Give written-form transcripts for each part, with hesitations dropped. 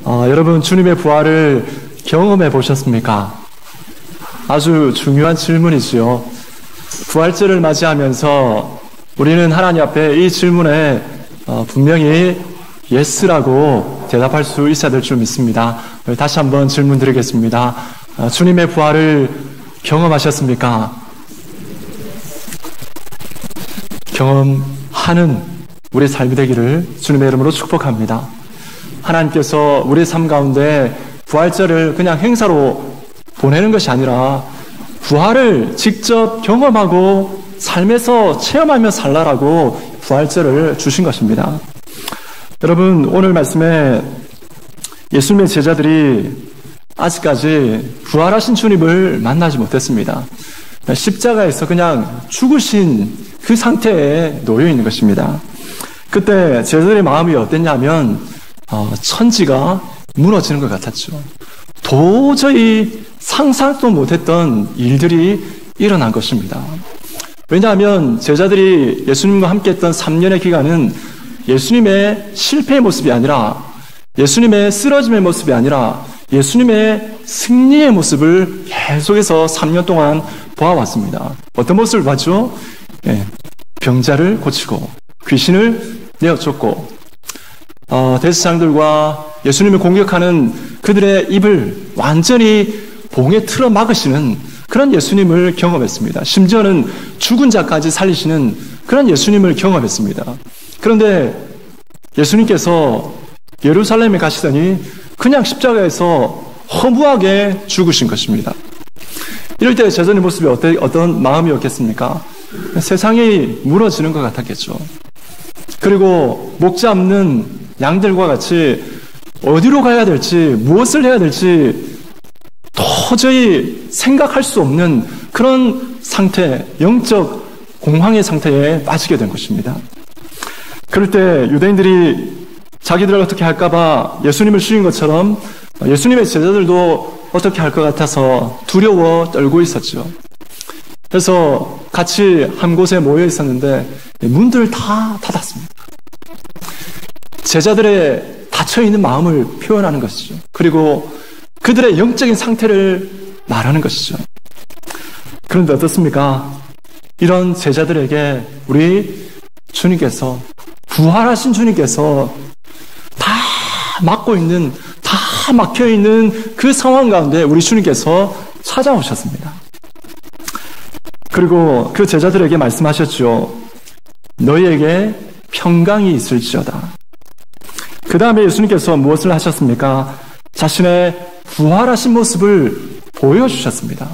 여러분 주님의 부활을 경험해 보셨습니까? 아주 중요한 질문이지요. 부활절을 맞이하면서 우리는 하나님 앞에 이 질문에 분명히 예스라고 대답할 수 있어야 될 줄 믿습니다. 다시 한번 질문 드리겠습니다. 주님의 부활을 경험하셨습니까? 경험하는 우리 삶이 되기를 주님의 이름으로 축복합니다. 하나님께서 우리 삶 가운데 부활절을 그냥 행사로 보내는 것이 아니라 부활을 직접 경험하고 삶에서 체험하며 살라라고 부활절을 주신 것입니다. 여러분, 오늘 말씀에 예수님의 제자들이 아직까지 부활하신 주님을 만나지 못했습니다. 십자가에서 그냥 죽으신 그 상태에 놓여 있는 것입니다. 그때 제자들의 마음이 어땠냐면 천지가 무너지는 것 같았죠. 도저히 상상도 못했던 일들이 일어난 것입니다. 왜냐하면 제자들이 예수님과 함께했던 3년의 기간은 예수님의 실패의 모습이 아니라, 예수님의 쓰러짐의 모습이 아니라 예수님의 승리의 모습을 계속해서 3년 동안 보아왔습니다. 어떤 모습을 봤죠? 병자를 고치고 귀신을 내어쫓고 대제사장들과 예수님을 공격하는 그들의 입을 완전히 봉에 틀어 막으시는 그런 예수님을 경험했습니다. 심지어는 죽은 자까지 살리시는 그런 예수님을 경험했습니다. 그런데 예수님께서 예루살렘에 가시더니 그냥 십자가에서 허무하게 죽으신 것입니다. 이럴 때 제자의 모습이 어떤 마음이었겠습니까? 세상이 무너지는 것 같았겠죠. 그리고 목 잡는 양들과 같이 어디로 가야 될지, 무엇을 해야 될지 도저히 생각할 수 없는 그런 상태, 영적 공황의 상태에 빠지게 된 것입니다. 그럴 때 유대인들이 자기들을 어떻게 할까봐 예수님을 죽인 것처럼 예수님의 제자들도 어떻게 할 것 같아서 두려워 떨고 있었죠. 그래서 같이 한 곳에 모여 있었는데 문들을 다 닫았습니다. 제자들의 닫혀있는 마음을 표현하는 것이죠. 그리고 그들의 영적인 상태를 말하는 것이죠. 그런데 어떻습니까? 이런 제자들에게 우리 주님께서, 부활하신 주님께서 다 막고 있는, 다 막혀있는 그 상황 가운데 우리 주님께서 찾아오셨습니다. 그리고 그 제자들에게 말씀하셨죠. 너희에게 평강이 있을지어다. 그 다음에 예수님께서 무엇을 하셨습니까? 자신의 부활하신 모습을 보여주셨습니다.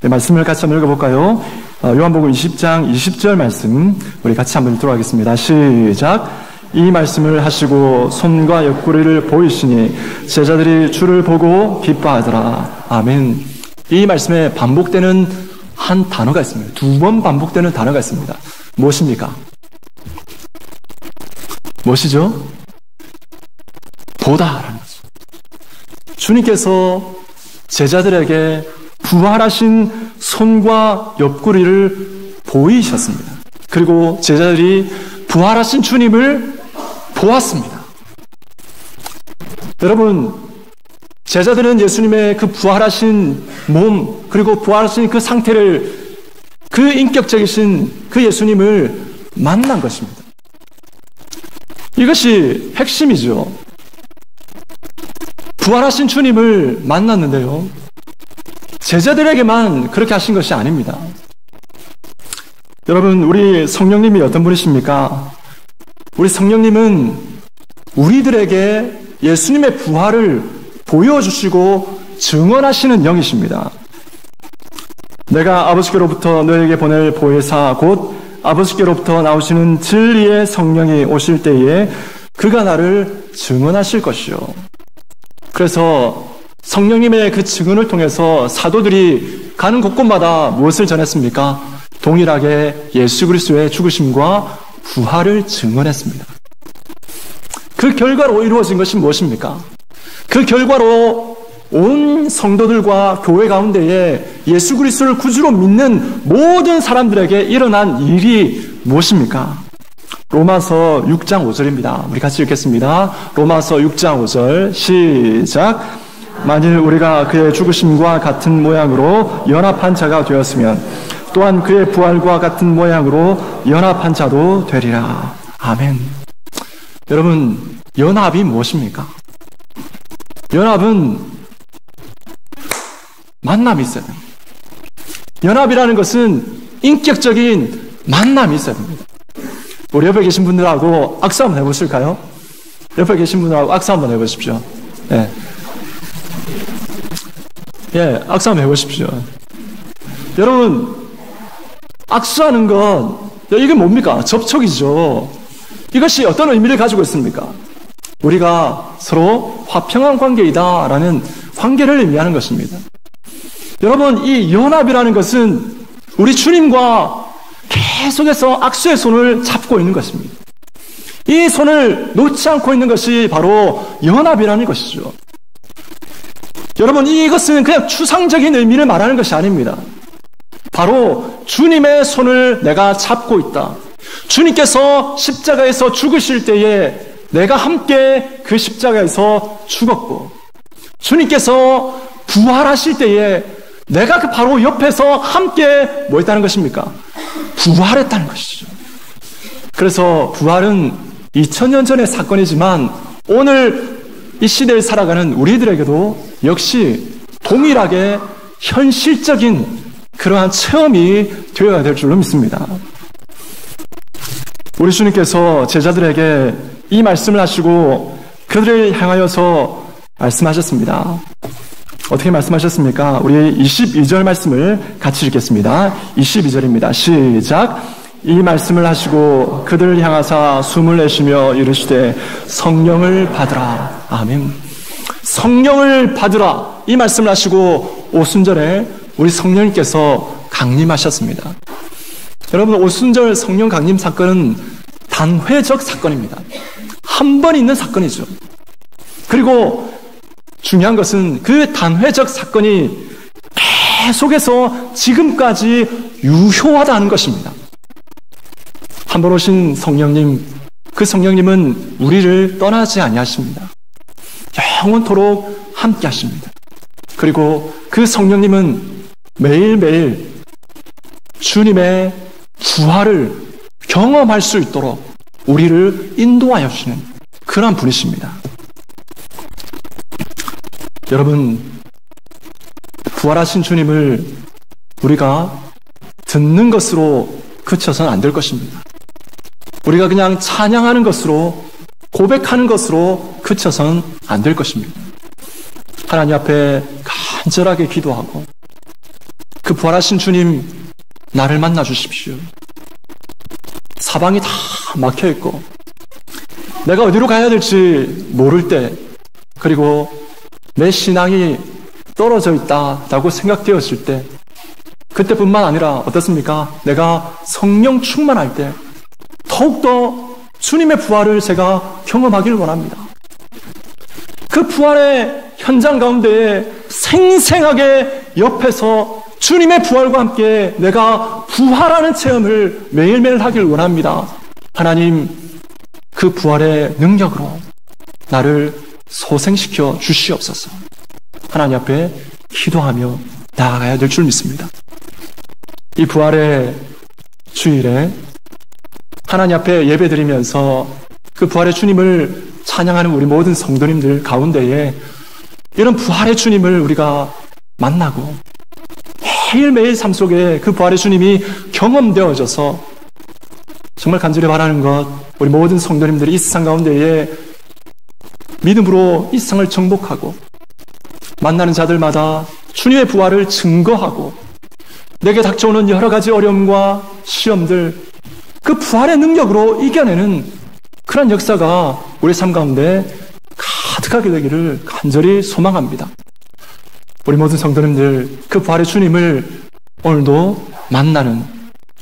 네, 말씀을 같이 한번 읽어볼까요? 요한복음 20장 20절 말씀 우리 같이 한번 읽도록 하겠습니다. 시작. 이 말씀을 하시고 손과 옆구리를 보이시니 제자들이 주를 보고 기뻐하더라. 아멘. 이 말씀에 반복되는 한 단어가 있습니다. 2번 반복되는 단어가 있습니다. 무엇입니까? 무엇이죠? 보다라는 거죠. 주님께서 제자들에게 부활하신 손과 옆구리를 보이셨습니다. 그리고 제자들이 부활하신 주님을 보았습니다. 여러분, 제자들은 예수님의 그 부활하신 몸, 그리고 부활하신 그 상태를, 그 인격적이신 그 예수님을 만난 것입니다. 이것이 핵심이죠. 부활하신 주님을 만났는데요, 제자들에게만 그렇게 하신 것이 아닙니다. 여러분, 우리 성령님이 어떤 분이십니까? 우리 성령님은 우리들에게 예수님의 부활을 보여주시고 증언하시는 영이십니다. 내가 아버지께로부터 너에게 보낼 보혜사 곧 아버지께로부터 나오시는 진리의 성령이 오실 때에 그가 나를 증언하실 것이요. 그래서 성령님의 그 증언을 통해서 사도들이 가는 곳곳마다 무엇을 전했습니까? 동일하게 예수 그리스도의 죽으심과 부활을 증언했습니다. 그 결과로 이루어진 것이 무엇입니까? 그 결과로 온 성도들과 교회 가운데에 예수 그리스도를 구주로 믿는 모든 사람들에게 일어난 일이 무엇입니까? 로마서 6장 5절입니다. 우리 같이 읽겠습니다. 로마서 6장 5절 시작. 만일 우리가 그의 죽으심과 같은 모양으로 연합한 자가 되었으면 또한 그의 부활과 같은 모양으로 연합한 자도 되리라. 아멘. 여러분, 연합이 무엇입니까? 연합은 만남이 있어야 됩니다. 연합이라는 것은 인격적인 만남이 있어야 됩니다. 우리 옆에 계신 분들하고 악수 한번 해보실까요? 옆에 계신 분들하고 악수 한번 해보십시오. 예. 예, 악수 한번 해보십시오. 여러분, 악수하는 건, 이게 뭡니까? 접촉이죠. 이것이 어떤 의미를 가지고 있습니까? 우리가 서로 화평한 관계이다라는 관계를 의미하는 것입니다. 여러분, 이 연합이라는 것은 우리 주님과 계속해서 악수의 손을 잡고 있는 것입니다. 이 손을 놓지 않고 있는 것이 바로 연합이라는 것이죠. 여러분, 이것은 그냥 추상적인 의미를 말하는 것이 아닙니다. 바로 주님의 손을 내가 잡고 있다. 주님께서 십자가에서 죽으실 때에 내가 함께 그 십자가에서 죽었고, 주님께서 부활하실 때에 내가 그 바로 옆에서 함께 뭐 했다는 것입니까? 부활했다는 것이죠. 그래서 부활은 2000년 전의 사건이지만 오늘 이 시대에 살아가는 우리들에게도 역시 동일하게 현실적인 그러한 체험이 되어야 될 줄로 믿습니다. 우리 주님께서 제자들에게 이 말씀을 하시고 그들을 향하여서 말씀하셨습니다. 어떻게 말씀하셨습니까? 우리 22절 말씀을 같이 읽겠습니다. 22절입니다. 시작. 이 말씀을 하시고 그들을 향하사 숨을 내쉬며 이르시되 성령을 받으라. 아멘. 성령을 받으라. 이 말씀을 하시고 오순절에 우리 성령님께서 강림하셨습니다. 여러분, 오순절 성령 강림 사건은 단회적 사건입니다. 한 번 있는 사건이죠. 그리고 중요한 것은 그 단회적 사건이 계속해서 지금까지 유효하다는 것입니다. 한 번 오신 성령님, 그 성령님은 우리를 떠나지 아니하십니다. 영원토록 함께 하십니다. 그리고 그 성령님은 매일매일 주님의 부활을 경험할 수 있도록 우리를 인도하여 주시는 그런 분이십니다. 여러분, 부활하신 주님을 우리가 듣는 것으로 그쳐서는 안 될 것입니다. 우리가 그냥 찬양하는 것으로, 고백하는 것으로 그쳐서는 안 될 것입니다. 하나님 앞에 간절하게 기도하고 그 부활하신 주님, 나를 만나 주십시오. 사방이 다 막혀있고 내가 어디로 가야 될지 모를 때, 그리고 내 신앙이 떨어져 있다라고 생각되었을 때, 그때뿐만 아니라 어떻습니까? 내가 성령 충만할 때 더욱더 주님의 부활을 제가 경험하길 원합니다. 그 부활의 현장 가운데에 생생하게 옆에서 주님의 부활과 함께 내가 부활하는 체험을 매일매일 하길 원합니다. 하나님, 그 부활의 능력으로 나를 소생시켜 주시옵소서. 하나님 앞에 기도하며 나아가야 될 줄 믿습니다. 이 부활의 주일에 하나님 앞에 예배드리면서 그 부활의 주님을 찬양하는 우리 모든 성도님들 가운데에 이런 부활의 주님을 우리가 만나고 매일매일 삶 속에 그 부활의 주님이 경험되어져서 정말 간절히 바라는 것, 우리 모든 성도님들이 이 세상 가운데에 믿음으로 이 세상을 정복하고 만나는 자들마다 주님의 부활을 증거하고 내게 닥쳐오는 여러 가지 어려움과 시험들, 그 부활의 능력으로 이겨내는 그런 역사가 우리 삶 가운데 가득하게 되기를 간절히 소망합니다. 우리 모든 성도님들, 그 부활의 주님을 오늘도 만나는,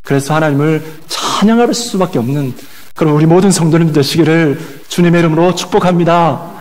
그래서 하나님을 찬양할 수밖에 없는 그런 우리 모든 성도님들 되시기를 주님의 이름으로 축복합니다.